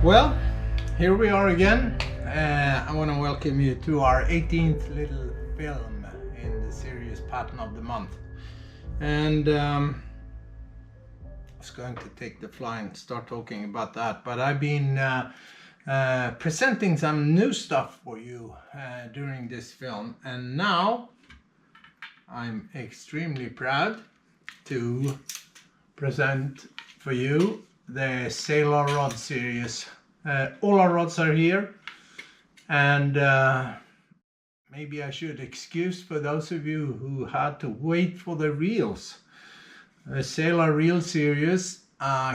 Well, here we are again. I want to welcome you to our 18th little film in the series Pattern of the Month. And I was going to take the fly and start talking about that, but I've been presenting some new stuff for you during this film, and now I'm extremely proud to present for you the Sailor Rod series. All our rods are here, and maybe I should excuse for those of you who had to wait for the reels. The Sailor Reel series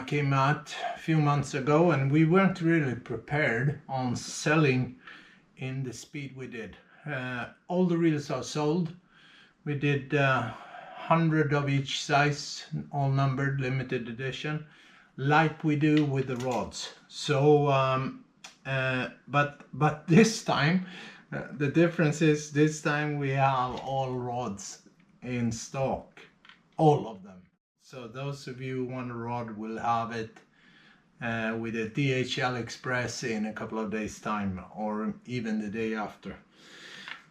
came out a few months ago, and we weren't really prepared on selling in the speed we did. All the reels are sold. We did 100 of each size, all numbered, limited edition, like we do with the rods. So but this time the difference is this time we have all rods in stock, all of them. So those of you who want a rod will have it with a DHL Express in a couple of days time, or even the day after.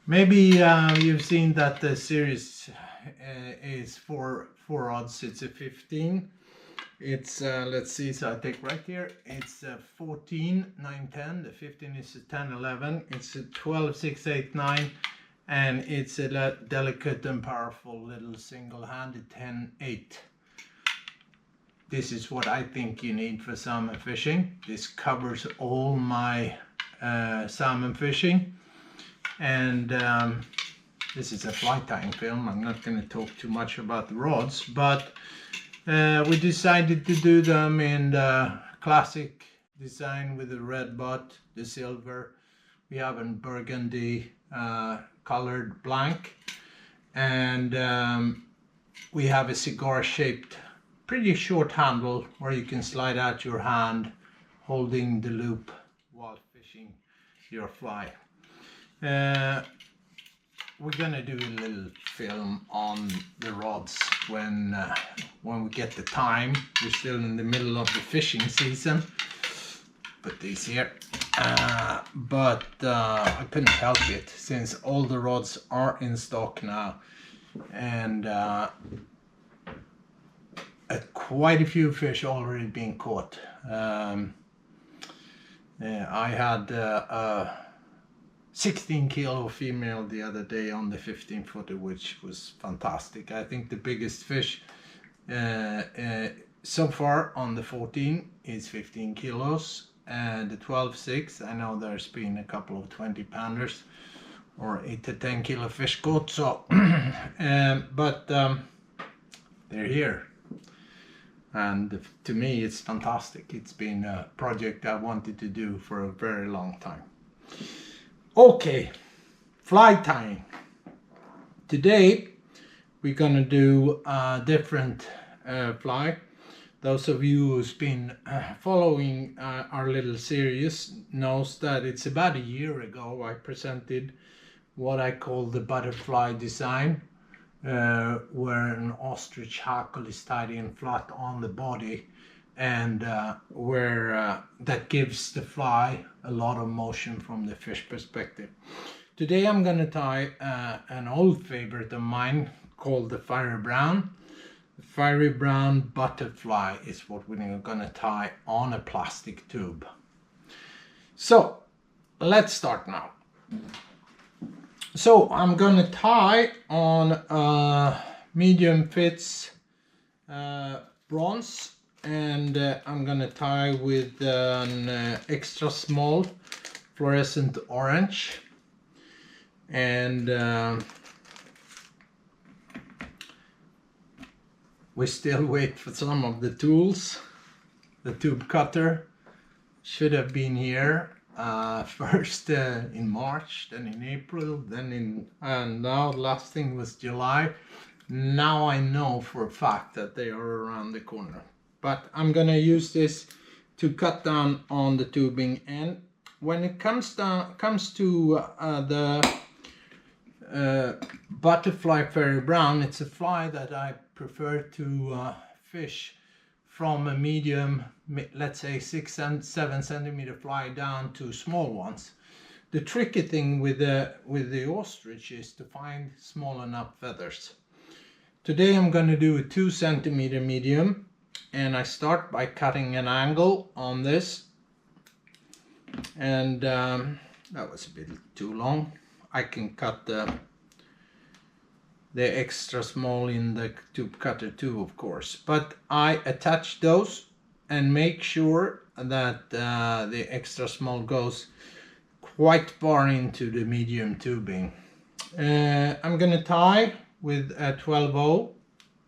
Maybe you've seen that the series is four rods. It's a 15. It's let's see, so I take right here, it's a 14 9 10, the 15 is a 10 11, it's a 12 6 8 9, and it's a delicate and powerful little single-handed 10 8. This is what I think you need for salmon fishing. This covers all my salmon fishing, and this is a fly tying film. I'm not going to talk too much about the rods, but we decided to do them in the classic design with the red butt, the silver. We have a burgundy colored blank, and we have a cigar shaped, pretty short handle where you can slide out your hand holding the loop while fishing your fly. We're gonna do a little film on the rods when we get the time. We're still in the middle of the fishing season. Put these here, but I couldn't help it since all the rods are in stock now, and quite a few fish already being caught. I had 16 kilo female the other day on the 15 footer, which was fantastic. I think the biggest fish so far on the 14 is 15 kilos, and the 12.6, I know there's been a couple of 20 pounders or 8 to 10 kilo fish caught, so but they're here, and to me it's fantastic. It's been a project I wanted to do for a very long time. Okay, fly tying. Today we're gonna do a different fly. Those of you who's been following our little series knows that it's about a year ago I presented what I call the butterfly design, where an ostrich hackle is tied in flat on the body, and where that gives the fly a lot of motion from the fish perspective. Today I'm going to tie an old favorite of mine called the fiery brown. The fiery brown butterfly is what we're going to tie on a plastic tube. So let's start now. So I'm going to tie on medium fits bronze, and I'm gonna tie with an extra small fluorescent orange, and we still wait for some of the tools. The tube cutter should have been here first in March, then in April, then and now the last thing was July. Now I know for a fact that they are around the corner. But I'm gonna use this to cut down on the tubing, and when it comes to the butterfly fairy brown, it's a fly that I prefer to fish from a medium, let's say 6 and 7 centimeter fly down to small ones. The tricky thing with the ostrich is to find small enough feathers. Today I'm going to do a 2 centimeter medium, and I start by cutting an angle on this, and that was a bit too long. I can cut the extra small in the tube cutter too, of course, but I attach those and make sure that the extra small goes quite far into the medium tubing. I'm gonna tie with a 12-0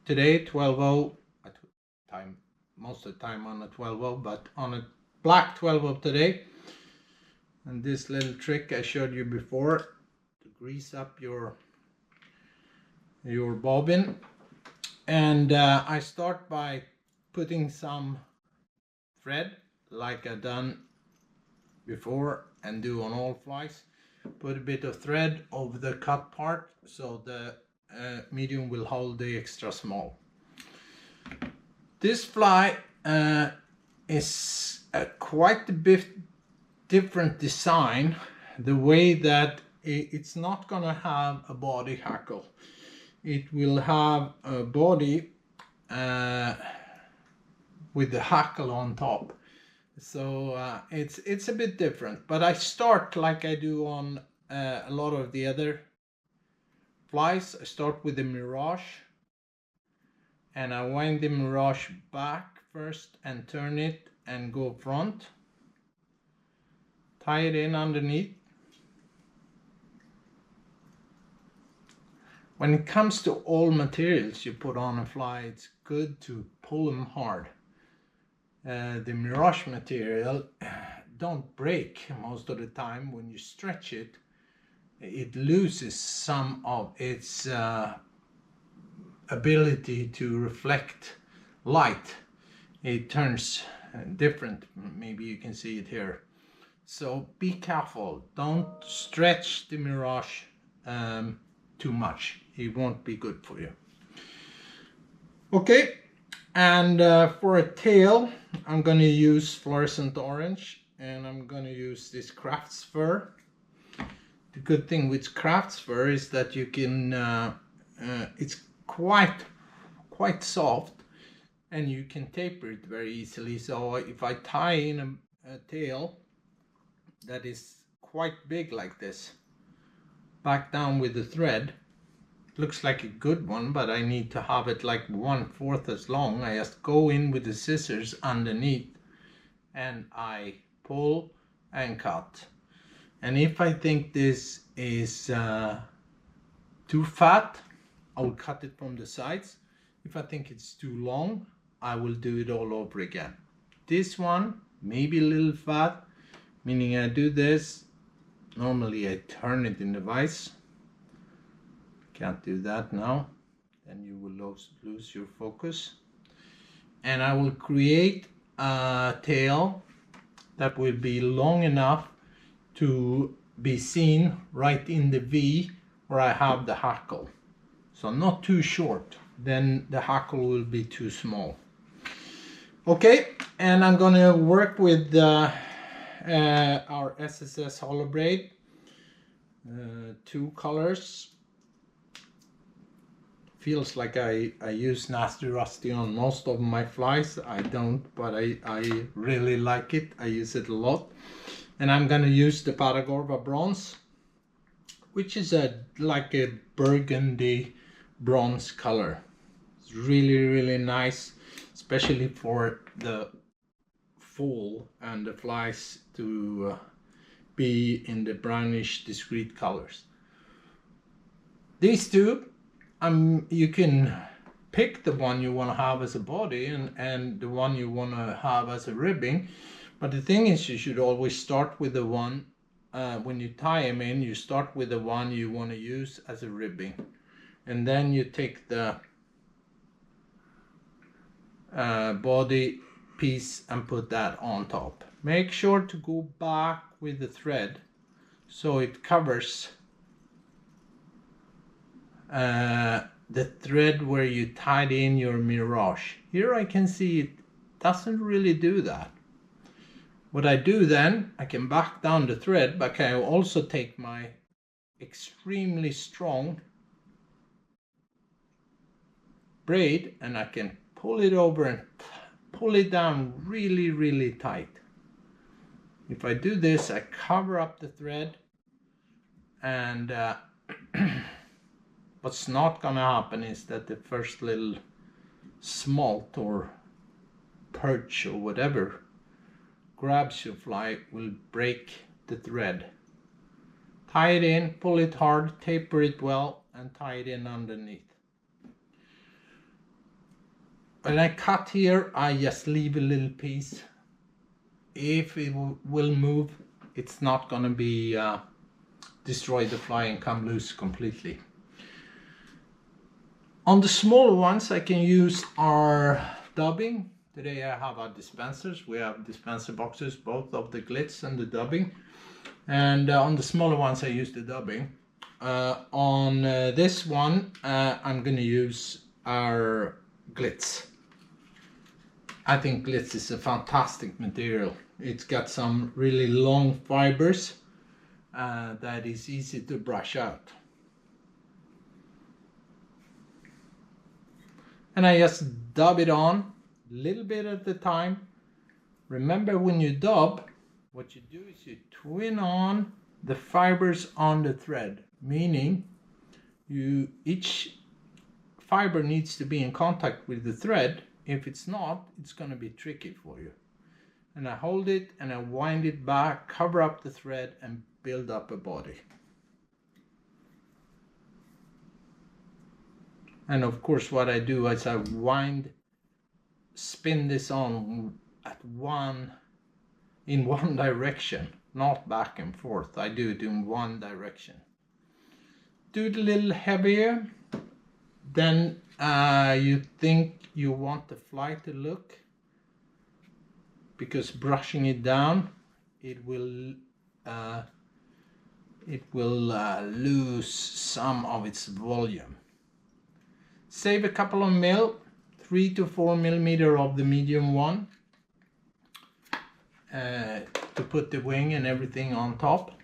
today. 12-0 time, most of the time on a 12-0, but on a black 12-0 today. And this little trick I showed you before to grease up your bobbin. And I start by putting some thread like I done before and do on all flies. Put a bit of thread over the cut part so the medium will hold the extra small. This fly is quite a bit different design, the way that it's not gonna have a body hackle. It will have a body with the hackle on top. So it's a bit different, but I start like I do on a lot of the other flies. I start with the mirage, and I wind the mirage back first and turn it and go front, tie it in underneath. When it comes to all materials you put on a fly, it's good to pull them hard. The mirage material don't break most of the time. When you stretch it, it loses some of its ability to reflect light. It turns different. Maybe you can see it here. So be careful. Don't stretch the mirage too much. It won't be good for you. Okay, and for a tail I'm going to use fluorescent orange, and I'm going to use this crafts fur. The good thing with crafts fur is that you can it's quite soft, and you can taper it very easily. So if I tie in a tail that is quite big like this, back down with the thread, looks like a good one, but I need to have it like 1/4 as long. I just go in with the scissors underneath and I pull and cut. And if I think this is too fat, I will cut it from the sides. If I think it's too long, I will do it all over again. This one maybe a little fat, meaning I do this. Normally I turn it in the vise. Can't do that now, then you will lose your focus. And I will create a tail that will be long enough to be seen right in the V where I have the hackle. So not too short, then the hackle will be too small. Okay, and I'm gonna work with our SSS hollow braid, 2 colors. Feels like I use Nasty Rusty on most of my flies. I don't, but I really like it. I use it a lot. And I'm gonna use the Paragorva bronze, which is like a burgundy bronze color. It's really nice, especially for the fall and the flies to be in the brownish discreet colors. These two, you can pick the one you want to have as a body and the one you want to have as a ribbing, but the thing is you should always start with the one, when you tie them in, you start with the one you want to use as a ribbing, and then you take the body piece and put that on top. Make sure to go back with the thread so it covers the thread where you tied in your mirage. Here I can see it doesn't really do that. What I do then, I can back down the thread, but I can also take my extremely strong braid and I can pull it over and pull it down really, really tight. If I do this, I cover up the thread, and what's not gonna happen is that the first little smolt or perch or whatever grabs your fly will break the thread. Tie it in, pull it hard, taper it well, and tie it in underneath. When I cut here, I just leave a little piece. If it will move, it's not gonna be destroy the fly and come loose completely. On the smaller ones, I can use our dubbing. Today I have our dispensers. We have dispenser boxes, both of the glitz and the dubbing. And on the smaller ones, I use the dubbing. On this one, I'm gonna use our glitz. I think glitz is a fantastic material. It's got some really long fibers that is easy to brush out. And I just dub it on a little bit at a time. Remember, when you dub, what you do is you twin on the fibers on the thread, meaning each fiber needs to be in contact with the thread. If it's not, it's going to be tricky for you. And I hold it and I wind it back, cover up the thread and build up a body. And of course what I do is I spin this on in one direction, not back and forth. I do it in one direction. Do it a little heavier than you think you want the fly to look, because brushing it down, it will lose some of its volume. Save a couple of mil, 3 to 4 millimeter of the medium one, to put the wing and everything on top.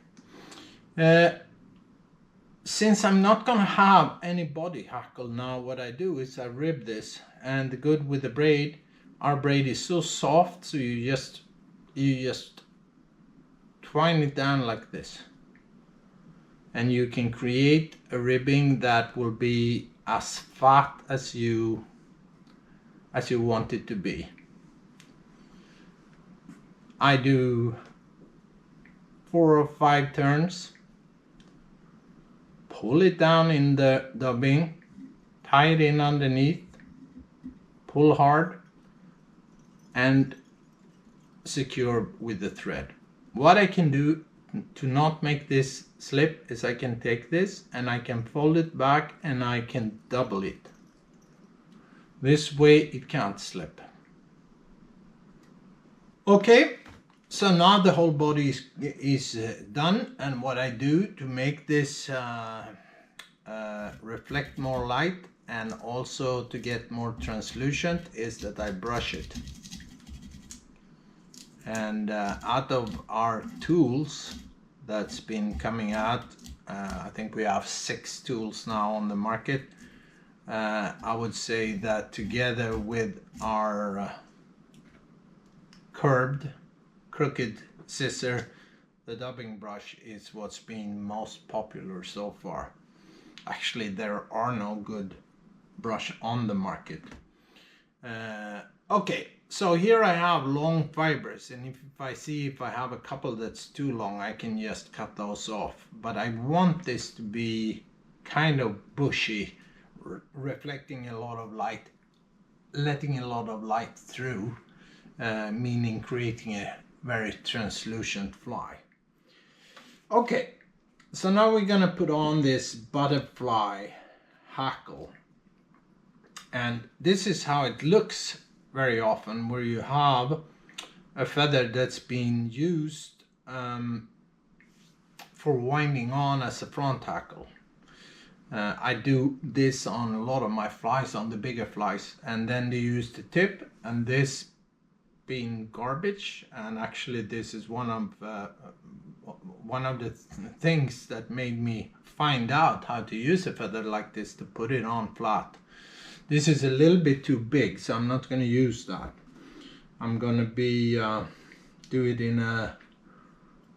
Since I'm not gonna have any body hackle now, what I do is I rib this, and the good with the braid, our braid is so soft, so you just twine it down like this, and you can create a ribbing that will be as fat as you want it to be. I do 4 or 5 turns, pull it down in the dubbing, tie it in underneath, pull hard, and secure with the thread. What I can do to not make this slip is I can take this and I can fold it back and I can double it. This way it can't slip. Okay, so now the whole body is done, and what I do to make this reflect more light and also to get more translucent is that I brush it. And out of our tools that's been coming out, I think we have 6 tools now on the market. I would say that together with our crooked scissor, the dubbing brush is what's been most popular so far. Actually, there are no good brush on the market. Okay, so here I have long fibers, and if I have a couple that's too long, I can just cut those off. But I want this to be kind of bushy, reflecting a lot of light, letting a lot of light through, meaning creating a very translucent fly. Okay, so now we're gonna put on this butterfly hackle, and this is how it looks very often, where you have a feather that's been used for winding on as a front hackle. I do this on a lot of my flies, on the bigger flies, and then they use the tip, and this bin garbage, and actually this is one of the things that made me find out how to use a feather like this to put it on flat. This is a little bit too big, so I'm not going to use that. I'm going to do it in a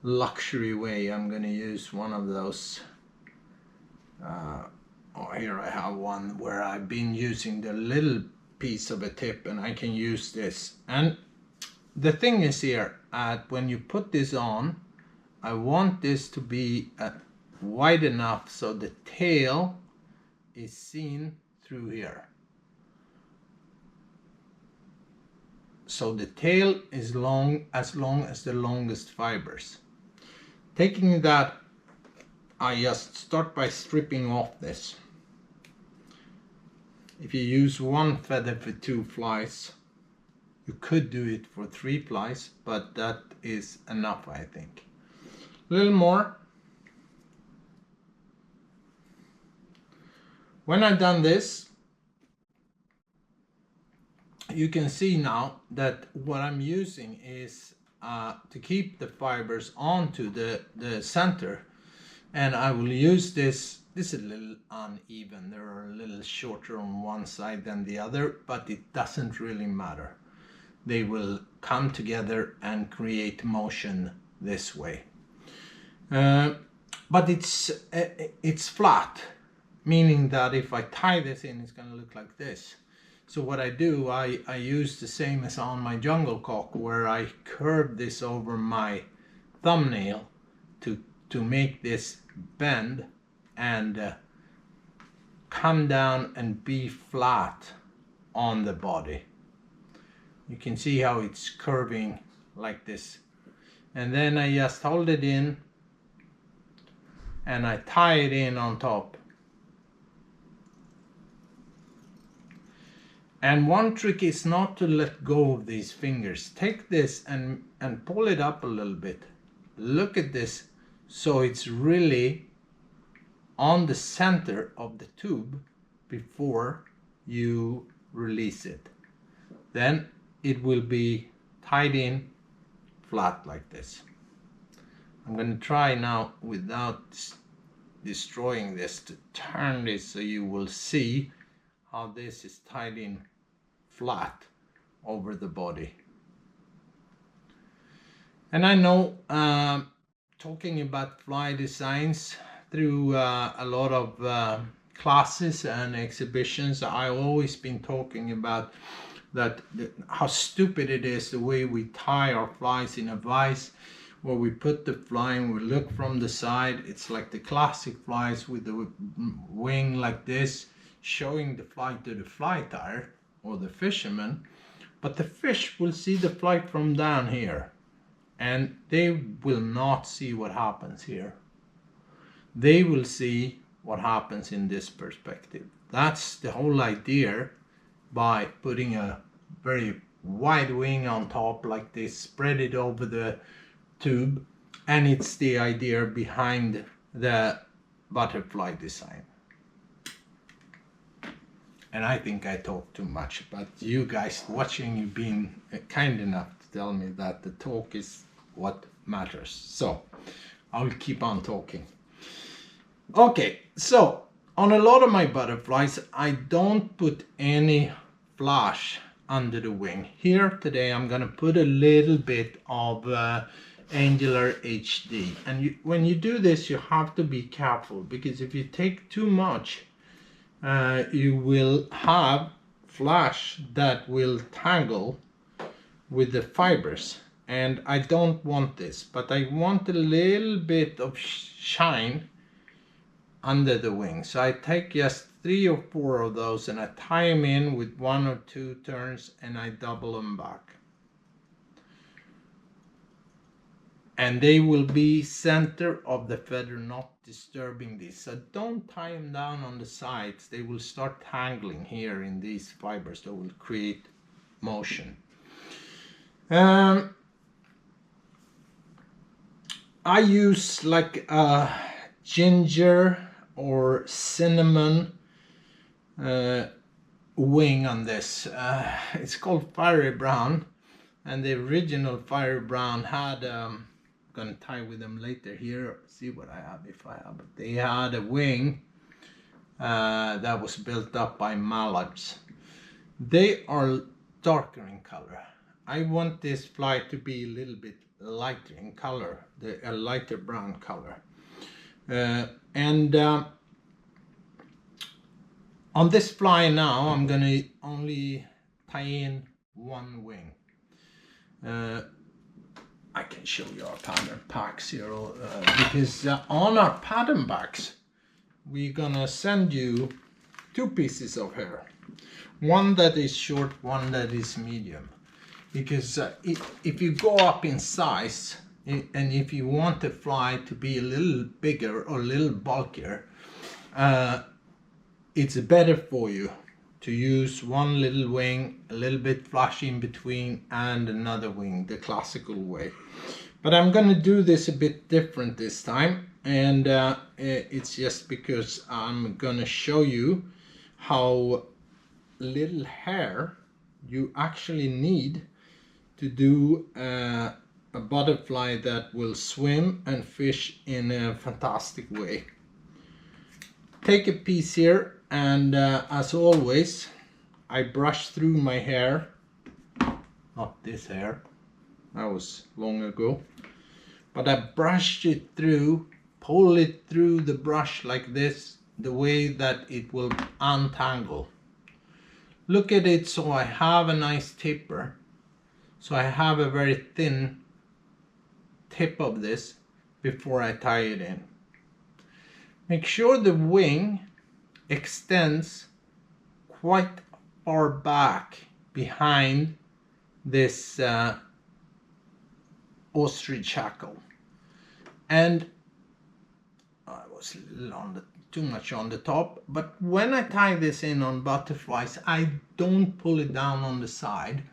luxury way. I'm going to use one of those. Here I have one where I've been using the little piece of a tip, and I can use this. And the thing is here, when you put this on, I want this to be wide enough so the tail is seen through here. So the tail is as long as the longest fibers. Taking that, I just start by stripping off this. If you use one feather for 2 flies, you could do it for 3 flies, but that is enough, I think. A little more. When I've done this, you can see now that what I'm using is to keep the fibers onto the center, and I will use this. This is a little uneven. They are a little shorter on one side than the other, but it doesn't really matter. They will come together and create motion this way. But it's flat, meaning that if I tie this in, it's going to look like this. So what I do, I use the same as on my jungle cock, where I curve this over my thumbnail to make this bend and come down and be flat on the body. You can see how it's curving like this. And then I just hold it in and I tie it in on top. And one trick is not to let go of these fingers. Take this and pull it up a little bit. Look at this. So it's really on the center of the tube before you release it. Then it will be tied in flat like this. I'm going to try now, without destroying this, to turn this so you will see how this is tied in flat over the body. And I know talking about fly designs through a lot of classes and exhibitions, I've always been talking about how stupid it is the way we tie our flies in a vise, where we put the fly and we look from the side. It's like the classic flies with the wing like this, showing the fly to the fly tyer or the fisherman, but the fish will see the fly from down here and they will not see what happens here. They will see what happens in this perspective. That's the whole idea by putting a very wide wing on top like this, spread it over the tube, and it's the idea behind the butterfly design. And I think I talk too much, but you guys watching, you've been kind enough to tell me that the talk is what matters. So I'll keep on talking. Okay, so on a lot of my butterflies, I don't put any flash under the wing. Here today I'm gonna put a little bit of Angular HD. And when you do this, you have to be careful, because if you take too much, you will have flash that will tangle with the fibers, and I don't want this, but I want a little bit of shine under the wing. So I take just 3 or 4 of those and I tie them in with 1 or 2 turns and I double them back. And they will be center of the feather, not disturbing this. So don't tie them down on the sides. They will start tangling here in these fibers that will create motion. I use like a ginger or cinnamon wing on this. It's called fiery brown, And the original fire brown had, gonna tie with them later here, see what I have, if I have it. They had a wing that was built up by mallards. They are darker in color. I want this fly to be a little bit lighter in color, a lighter brown color. On this fly now, I'm gonna only tie in one wing. I can show you our pattern packs here, because on our pattern packs, we're gonna send you two pieces of hair. One that is short, one that is medium. Because if you go up in size, and if you want the fly to be a little bigger or a little bulkier, it's better for you to use one little wing, a little bit flush in between, and another wing, the classical way. But I'm gonna do this a bit different this time, and it's just because I'm gonna show you how little hair you actually need to do a butterfly that will swim and fish in a fantastic way. Take a piece here, and as always, I brush through my hair. Not this hair, that was long ago. But I brushed it through, pull it through the brush like this, the way that it will untangle. Look at it, so I have a nice tipper. So I have a very thin tip of this before I tie it in. Make sure the wing extends quite far back behind this ostrich hackle. And I was too much on the top, but when I tie this in on butterflies, I don't pull it down on the side.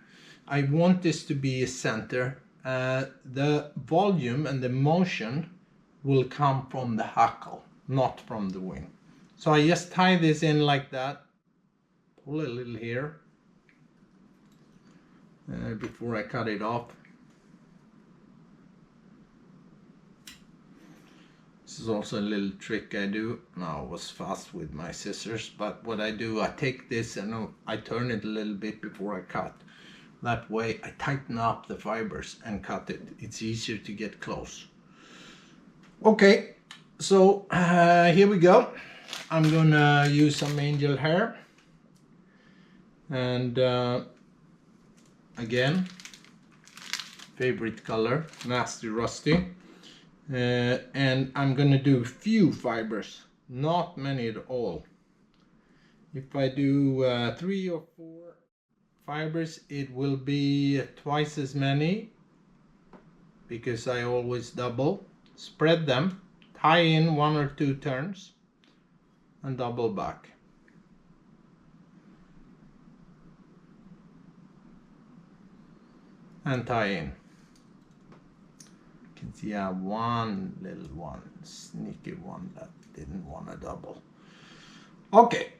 I want this to be a center. The volume and the motion will come from the hackle, not from the wing. So I just tie this in like that, pull a little here before I cut it off. This is also a little trick I do. Now I was fast with my scissors, but what I do, I take this and I turn it a little bit before I cut. That way I tighten up the fibers and cut it. It's easier to get close. Okay, so here we go. I'm gonna use some angel hair. And again, favorite color, nasty rusty. And I'm gonna do few fibers, not many at all. If I do 3 or 4 fibers, it will be twice as many, because I always double. Spread them, tie in 1 or 2 turns, and double back. And tie in. You can see I have one little one, sneaky one that didn't want to double. Okay,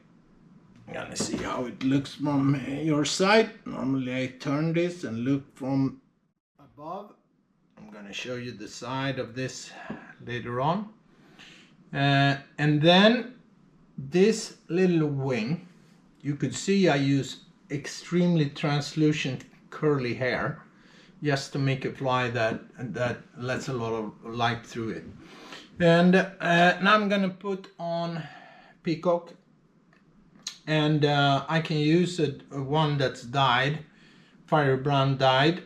I'm gonna see how it looks from your side. Normally I turn this and look from above. I'm gonna show you the side of this later on. And then this little wing, you could see I use extremely translucent curly hair, just to make a fly that lets a lot of light through it. And now I'm gonna put on peacock, and I can use a one that's dyed, fire brown dyed,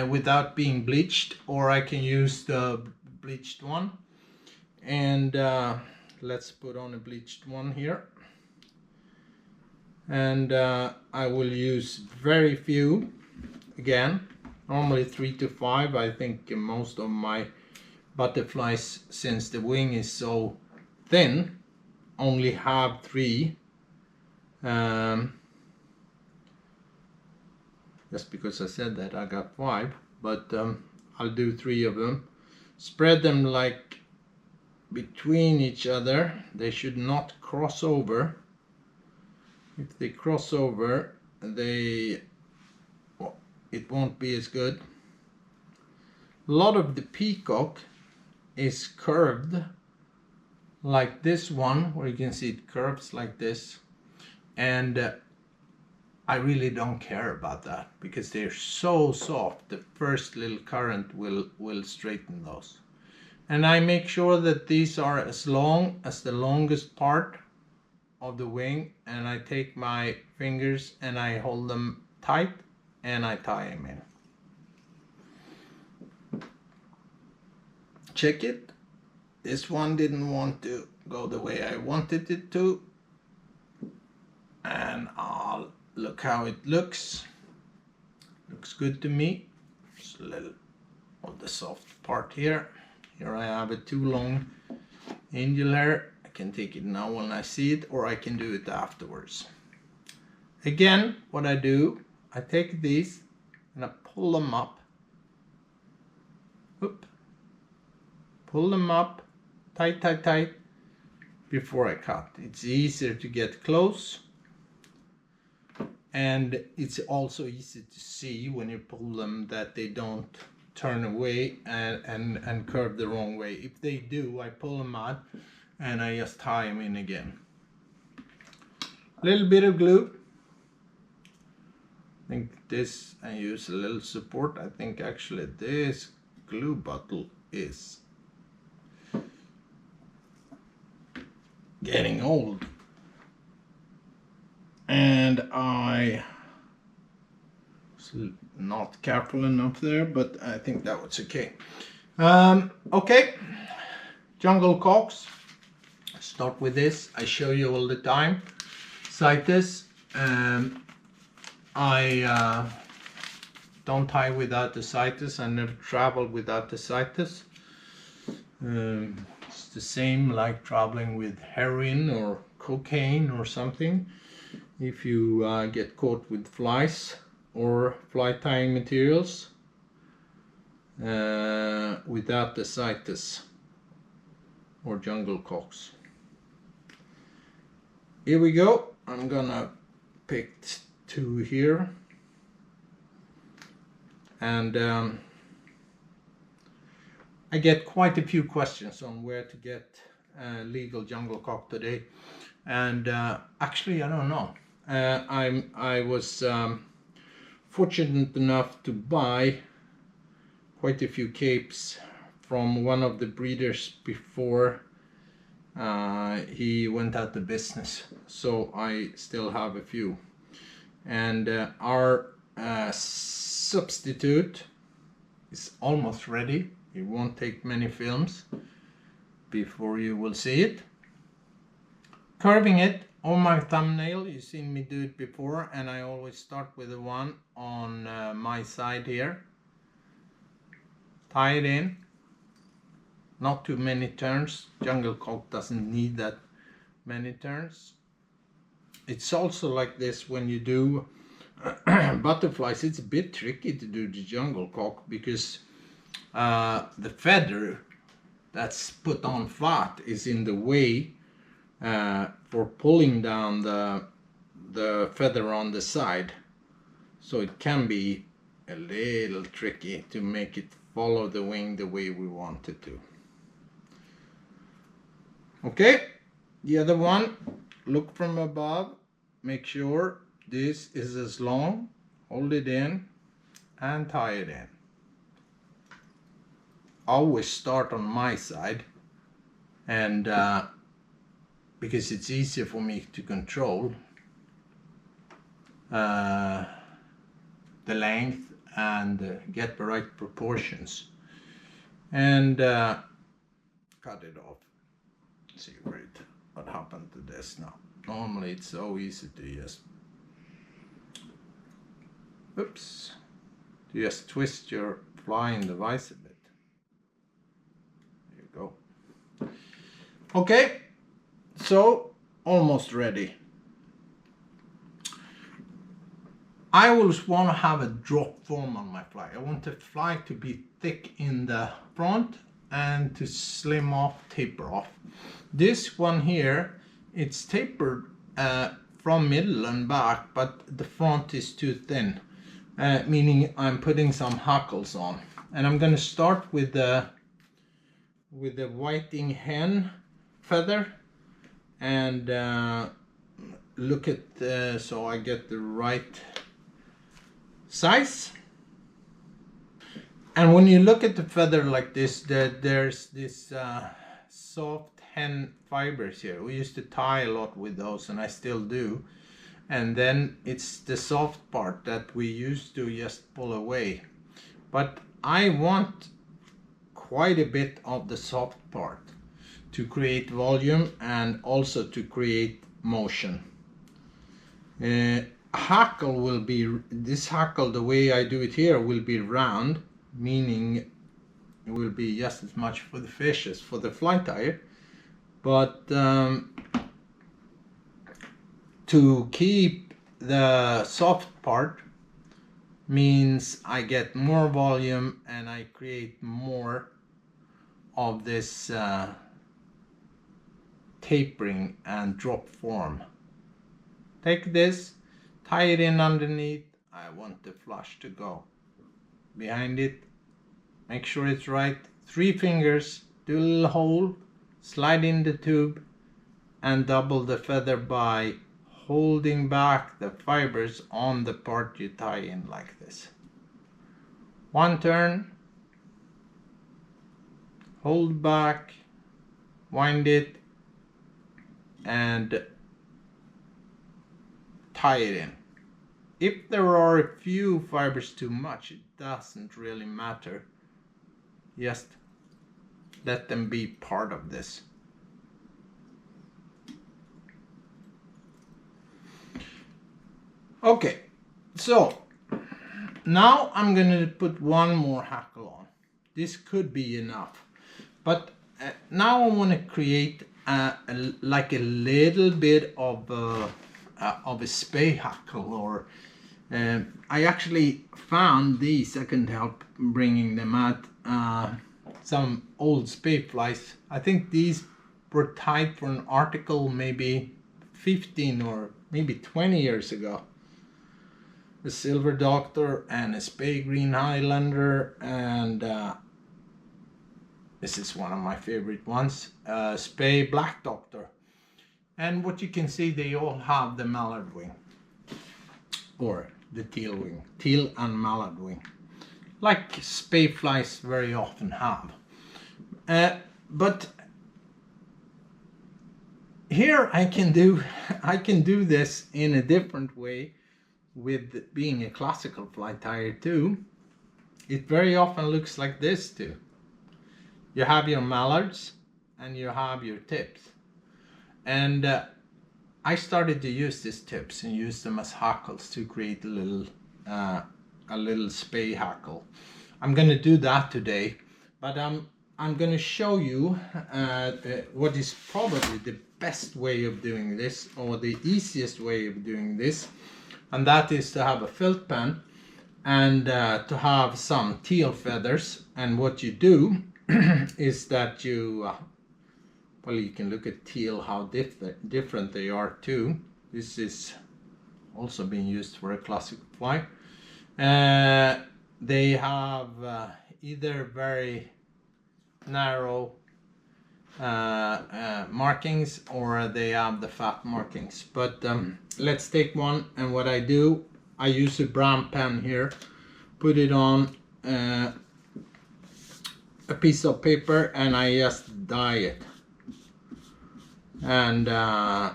without being bleached, or I can use the bleached one. And let's put on a bleached one here. And I will use very few again. Normally 3 to 5. I think most of my butterflies, since the wing is so thin, only have 3. Just because I said that, I got 5, but I'll do 3 of them. Spread them like between each other. They should not cross over. If they cross over, it won't be as good. A lot of the peacock is curved like this one, where you can see it curves like this, and I really don't care about that because they're so soft. The first little current will straighten those. And I make sure that these are as long as the longest part of the wing, and I take my fingers and I hold them tight and I tie them in. Check it. This one didn't want to go the way I wanted it to, and I'll look how it looks. Looks good to me. Just a little of the soft part here. Here I have a too long angel hair. I can take it now when I see it, or I can do it afterwards. Again, what I do, I take these and I pull them up. Oop. Pull them up, tight, tight, tight, before I cut. It's easier to get close, and it's also easy to see when you pull them that they don't turn away and curve the wrong way. If they do, I pull them out and I just tie them in again. A little bit of glue. I think this, I use a little support. I think actually this glue bottle is getting old, and I was not careful enough there, but I think that was okay. Okay, jungle cocks. Start with this. I show you all the time. Sightless. I don't tie without the sightless. I never travel without the sightless. It's the same like traveling with heroin or cocaine or something. If you get caught with flies or fly tying materials without the sightless or jungle cocks. Here we go. I'm gonna pick two here, and I get quite a few questions on where to get legal jungle cock today, and actually I don't know. I was fortunate enough to buy quite a few capes from one of the breeders before he went out of business, so I still have a few, and our substitute is almost ready. It won't take many films before you will see it. Curving it on my thumbnail, you've seen me do it before, and I always start with the one on my side here. Tie it in. Not too many turns. Jungle cock doesn't need that many turns. It's also like this when you do butterflies. It's a bit tricky to do the jungle cock because the feather that's put on fat is in the way for pulling down the feather on the side, so it can be a little tricky to make it follow the wing the way we want it to. Okay, the other one, look from above, make sure this is as long, hold it in and tie it in. Always start on my side, and because it's easier for me to control the length and get the right proportions, and cut it off. See what happened to this now. Normally it's so easy to just twist your flying device a bit. There you go. Okay, so almost ready. I always want to have a drop form on my fly. I want the fly to be thick in the front and to slim off, taper off. This one here, it's tapered from middle and back, but the front is too thin. meaning I'm putting some hackles on. And I'm going to start with the whiting hen feather, and look at so I get the right size. And when you look at the feather like this, there's this soft hen fibers here. We used to tie a lot with those, and I still do. And then it's the soft part that we used to just pull away. But I want quite a bit of the soft part to create volume and also to create motion. Hackle will be, this hackle, the way I do it here, will be round, meaning it will be just as much for the fish as for the fly tire. But to keep the soft part means I get more volume and I create more of this tapering and drop form. Take this, tie it in underneath. I want the flush to go behind it. Make sure it's right. 3 fingers, do a little hole, slide in the tube, and double the feather by holding back the fibers on the part you tie in like this. 1 turn, hold back, wind it, and tie it in. If there are a few fibers too much, it doesn't really matter. Just let them be part of this. Okay, so now I'm going to put one more hackle on. This could be enough, but now I want to create like a little bit of a Spey hackle, or I actually found these. I couldn't help bringing them out. Some old Spey flies. I think these were tied for an article maybe 15 or maybe 20 years ago. The Silver Doctor and a Spey Green Highlander, and this is one of my favorite ones, Spey Black Doctor. And what you can see, they all have the mallard wing, or the teal wing, teal and mallard wing, like Spey flies very often have. But here I can do this in a different way. With being a classical fly tire too, it very often looks like this too. You have your mallards and you have your tips, and I started to use these tips and use them as hackles to create a little Spey hackle. I'm going to do that today, but I'm going to show you what is probably the best way of doing this, or the easiest way of doing this. And that is to have a felt pen and to have some teal feathers. And what you do is that you, well, you can look at teal, how different they are too. This is also being used for a classic fly. They have either very narrow markings, or they have the fat markings. But let's take one, and what I do, I use a brown pen here, put it on a piece of paper, and I just dye it. And of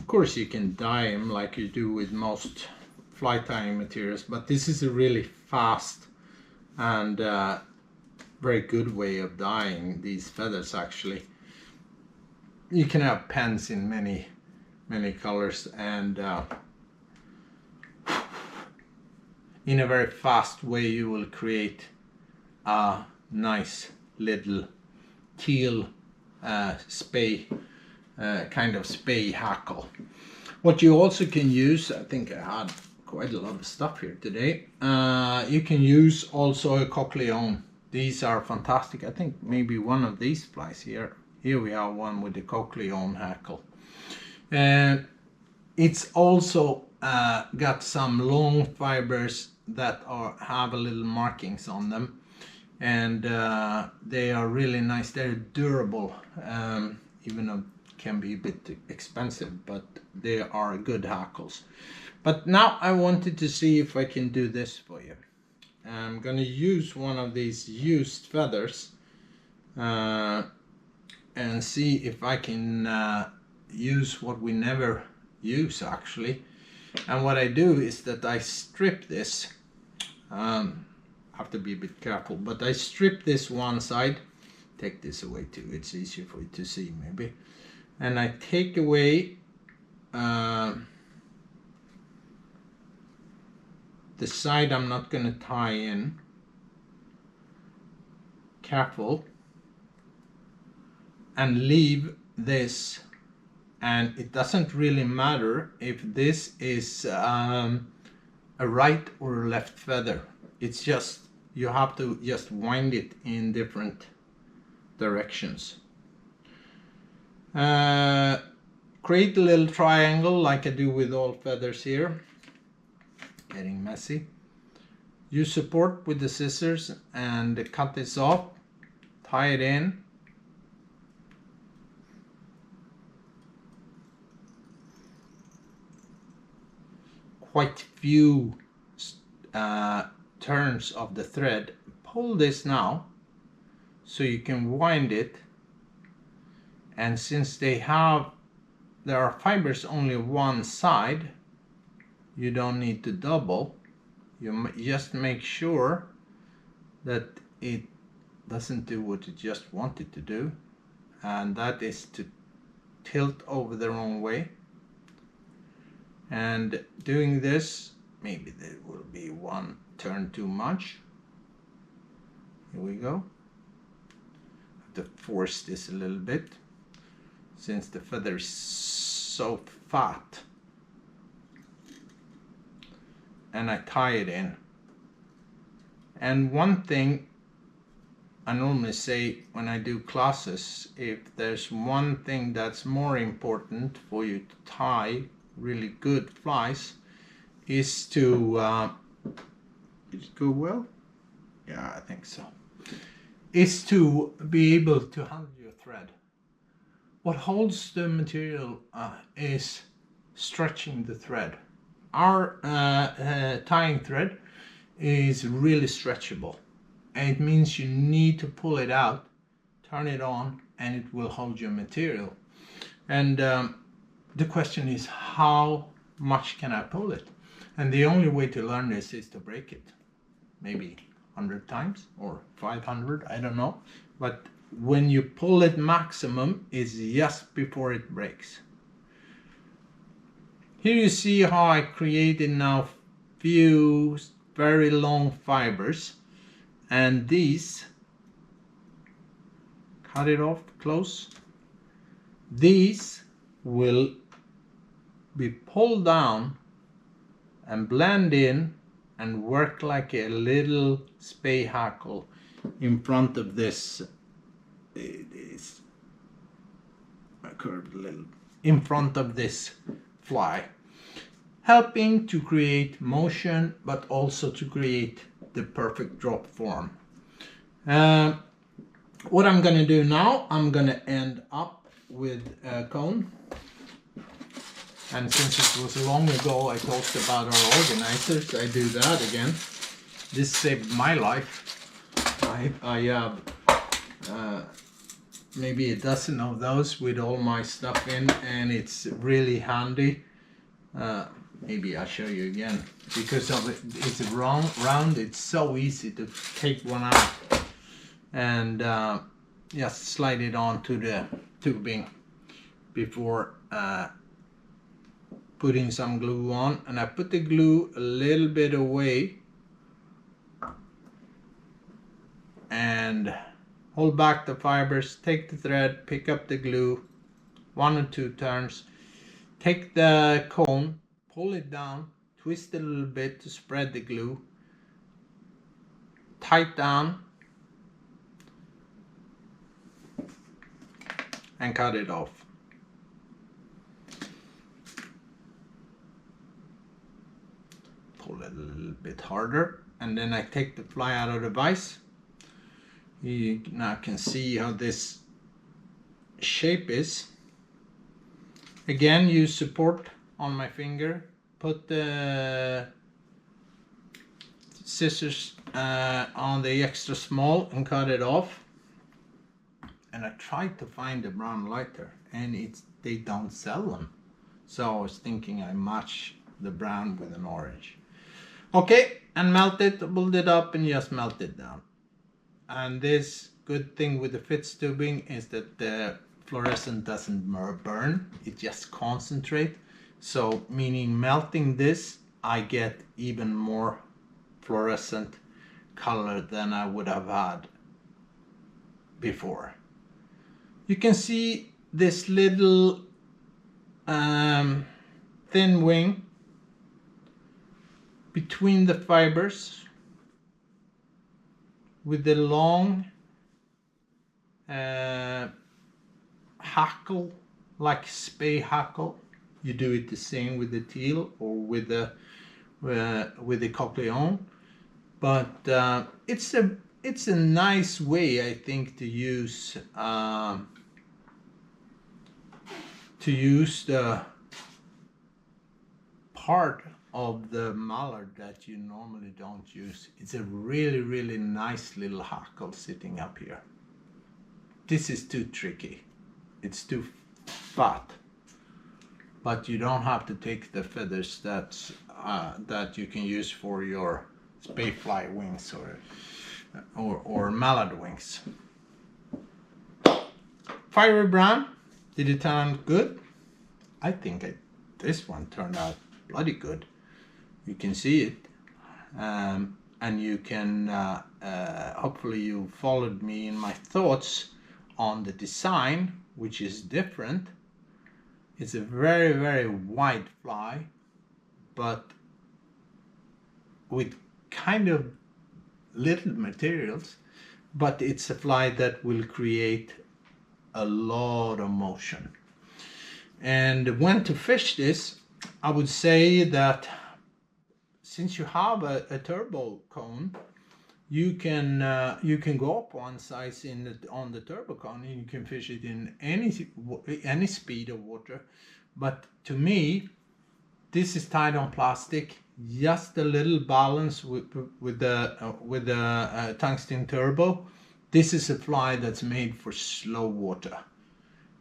course you can dye them like you do with most fly tying materials, but this is a really fast and very good way of dyeing these feathers. Actually, you can have pens in many colors, and in a very fast way you will create a nice little teal Spey kind of Spey hackle. What you also can use, I think I had quite a lot of stuff here today, you can use also a cochleon. These are fantastic. I think maybe one of these flies here. Here we have one with the cochleon hackle. It's also got some long fibers that have a little markings on them, and they are really nice. They're durable, even though it can be a bit expensive, but they are good hackles. But now I wanted to see if I can do this for you. I'm going to use one of these used feathers and see if I can use what we never use actually. And what I do is that I strip this. Have to be a bit careful, but I strip this one side. Take this away too, it's easier for you to see maybe. And I take away the side I'm not going to tie in. Careful. And leave this, and it doesn't really matter if this is a right or left feather. It's just you have to just wind it in different directions. Create a little triangle like I do with all feathers here. Getting messy. Use support with the scissors and cut this off. Tie it in. Quite few turns of the thread. Pull this now so you can wind it, and since there are fibers only one side, you don't need to double. You just make sure that it doesn't do what you just want it to do, and that is to tilt over the wrong way. And doing this, maybe there will be one turn too much. Here we go. I have to force this a little bit since the feather is so fat. And I tie it in. And one thing I normally say when I do classes, if there's one thing that's more important for you to tie really good flies, is to did it go well? Yeah, I think so. Is to be able to handle your thread. What holds the material is stretching the thread. Our tying thread is really stretchable, and it means you need to pull it out, turn it on, and it will hold your material. And the question is, how much can I pull it? And the only way to learn this is to break it. Maybe 100 times or 500, I don't know. But when you pull it maximum is just before it breaks. Here you see how I created now few very long fibers, and these, cut it off close, these will be pulled down and blend in and work like a little Spey hackle in front of this. It is curved a little in front of this fly, helping to create motion but also to create the perfect drop form. What I'm going to do now, I'm going to end up with a cone. And since it was long ago I talked about our organizers, I do that again. This saved my life. I have maybe a dozen of those with all my stuff in, and it's really handy. Maybe I'll show you again. Because of it, it's round, it's so easy to take one out and just slide it onto the tubing before putting some glue on. And I put the glue a little bit away and hold back the fibers, take the thread, pick up the glue, 1 or 2 turns, take the cone, pull it down, twist it a little bit to spread the glue, tight down, and cut it off. pull it a little bit harder, and then I take the fly out of the vise. You now can see how this shape is. Again, use support on my finger. Put the scissors on the extra small and cut it off. And I tried to find a brown lighter, and they don't sell them. So I was thinking I match the brown with an orange. Okay, and melt it, build it up, and just melt it down. And this good thing with the Fitz tubing is that the fluorescent doesn't burn, it just concentrates. So meaning melting this, I get even more fluorescent color than I would have had before. You can see this little thin wing between the fibers with the long hackle, like Spey hackle. You do it the same with the teal or with the coquillon, but it's a nice way, I think, to use the part of the mallard that you normally don't use. It's a really nice little hackle sitting up here. This is too tricky. It's too fat. But you don't have to take the feathers that you can use for your Spey fly wings or mallard wings. Fiery brown. Did it turn out good? I think this one turned out bloody good. You can see it, and you can hopefully you followed me in my thoughts on the design, which is different. It's a very wide fly, but with kind of little materials, but it's a fly that will create a lot of motion. And when to fish this, I would say that since you have a turbo cone, you can go up one size on the turbo cone, and you can fish it in any speed of water. But to me, this is tied on plastic, just a little balance with the tungsten turbo. This is a fly that's made for slow water.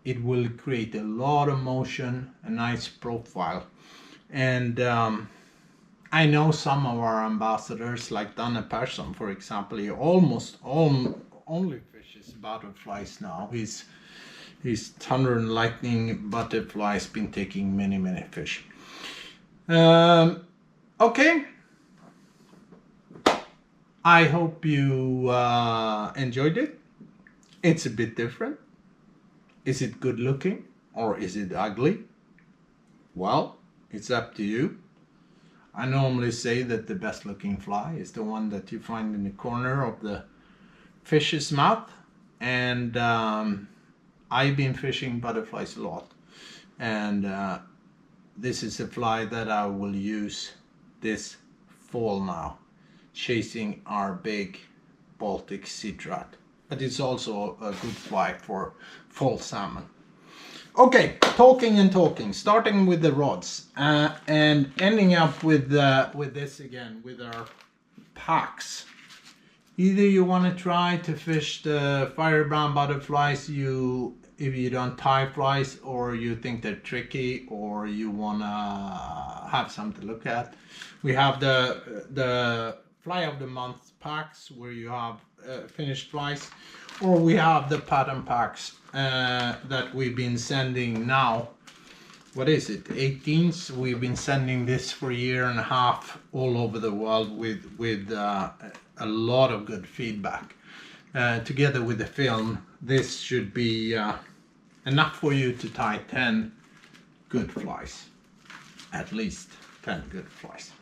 It will create a lot of motion, a nice profile. And I know some of our ambassadors, like Danne Persson, for example, he almost only fishes butterflies now. His Thunder and Lightning butterfly has been taking many fish. Okay. I hope you enjoyed it. It's a bit different. Is it good looking or is it ugly? Well, it's up to you. I normally say that the best looking fly is the one that you find in the corner of the fish's mouth. And I've been fishing butterflies a lot. And this is a fly that I will use this fall now, chasing our big Baltic seatrout. But it's also a good fly for fall salmon. Okay, talking, starting with the rods and ending up with this again, with our packs. Either you want to try to fish the fiery brown butterflies if you don't tie flies, or you think they're tricky, or you want to have something to look at. We have the fly of the month packs where you have finished flies, or we have the pattern packs that we've been sending now. What is it, 18th? We've been sending this for a year and a half all over the world with a lot of good feedback. Together with the film, this should be enough for you to tie 10 good flies. At least 10 good flies.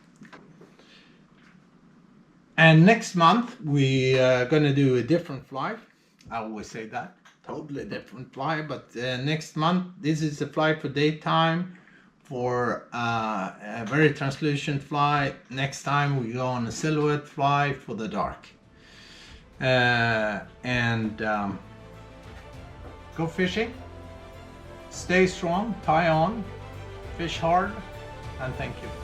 And next month we're gonna do a different fly. I always say that, totally different fly, but next month this is a fly for daytime for a very translucent fly. Next time we go on a silhouette fly for the dark. Go fishing, stay strong, tie on, fish hard, and thank you.